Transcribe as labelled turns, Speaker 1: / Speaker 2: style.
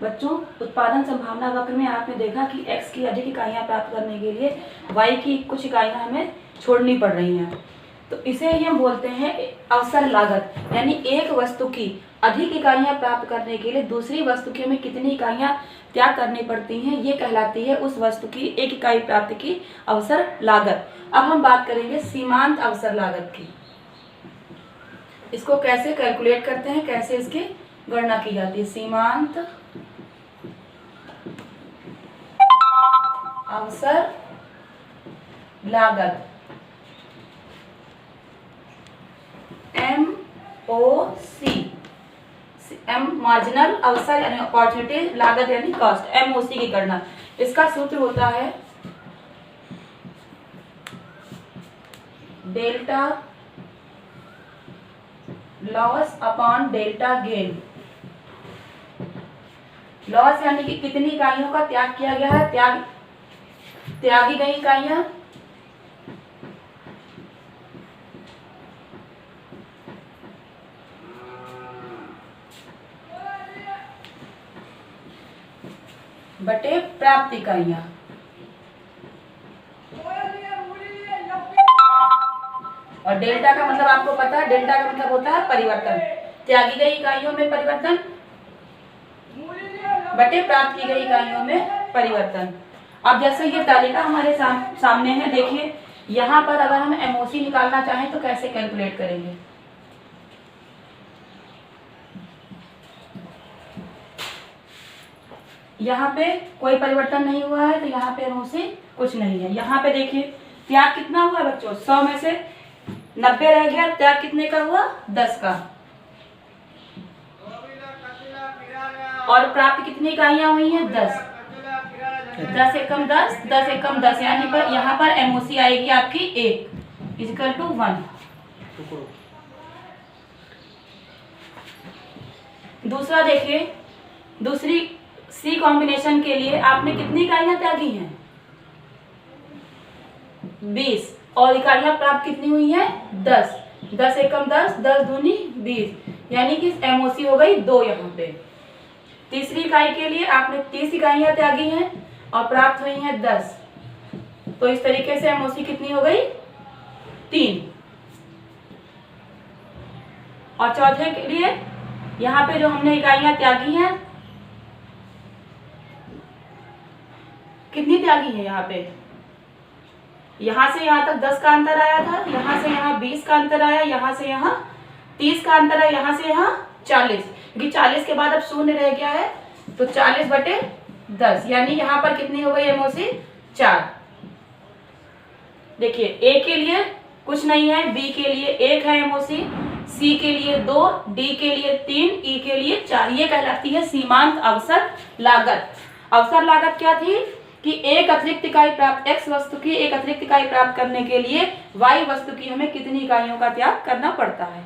Speaker 1: बच्चों, उत्पादन संभावना वक्र में आपने देखा कि x की अधिक इकाइयां प्राप्त करने के लिए y की कुछ इकाइयां हमें छोड़नी पड़ रही हैं। तो इसे ही हम बोलते हैं अवसर लागत, यानी एक वस्तु की अधिक इकाइयां प्राप्त करने के लिए दूसरी वस्तु की हमें कितनी इकाइयां त्याग करनी पड़ती हैं, ये कहलाती है उस वस्तु की एक इकाई प्राप्ति की अवसर लागत। अब हम बात करेंगे सीमांत अवसर लागत की। इसको कैसे कैलकुलेट करते हैं, कैसे इसकी गणना की जाती है। सीमांत अवसर लागत MOC, मार्जिनल अवसर यानी अपॉर्चुनिटी, लागत यानी कॉस्ट, MOC की गणना। इसका सूत्र होता है delta loss upon delta gain. Loss यानी कि कितनी इकाइयों का त्याग किया गया है, त्यागी गई इकाइयां, बटे प्राप्त इकाइयां। और डेल्टा का मतलब आपको पता है, डेल्टा का मतलब होता है परिवर्तन, त्यागी गई इकाइयों में परिवर्तन बटे प्राप्त की गई इकाइयों में परिवर्तन। अब जैसे ये तालिका हमारे सामने है, देखिए यहाँ पर अगर हम MOC निकालना चाहें तो कैसे कैलकुलेट करेंगे। यहाँ पे कोई परिवर्तन नहीं हुआ है तो यहाँ पे MOC कुछ नहीं है। यहाँ पे देखिए त्याग कितना हुआ बच्चों, 100 में से 90 रह गया, त्याग कितने का हुआ, 10 का। और प्राप्त कितनी इकाइयां हुई हैं, 10। 10 एकम 10, 10 एकम 10, यानी पर यहाँ पर MOC आएगी आपकी 1 इक्वल टू 1। दूसरा देखिए, दूसरी C कॉम्बिनेशन के लिए आपने कितनी इकाइयां त्यागी हैं, 20, और इकाइयां प्राप्त कितनी हुई हैं, 10। 10 एकम 10, 10 दूनी 20, यानी कि MOC हो गई 2 यहाँ पे। तीसरी इकाई के लिए आपने 30 इकाइयां त्यागी हैं और प्राप्त हुई हैं 10, तो इस तरीके से MOC कितनी हो गई, 3। और चौथे के लिए यहाँ पे जो हमने इकाइयां त्यागी हैं, कितनी त्यागी है यहाँ पे, यहाँ से यहाँ तक 10 का अंतर आया था, यहाँ से यहाँ 20 का अंतर आया, यहाँ से यहाँ 30 का अंतर है, यहाँ से यहाँ 40, क्योंकि 40 के बाद अब शून्य रह गया है, तो 40 बटे 10, यानी यहाँ पर कितनी हो गई MOC, 4। देखिए A के लिए कुछ नहीं है, B के लिए 1 है MOC, C के लिए 2, D के लिए 3, E के लिए 4। ये कहलाती है सीमांत अवसर लागत। अवसर लागत क्या थी कि एक अतिरिक्त इकाई प्राप्त, X वस्तु की एक अतिरिक्त इकाई प्राप्त करने के लिए Y वस्तु की हमें कितनी इकाइयों का त्याग करना पड़ता है।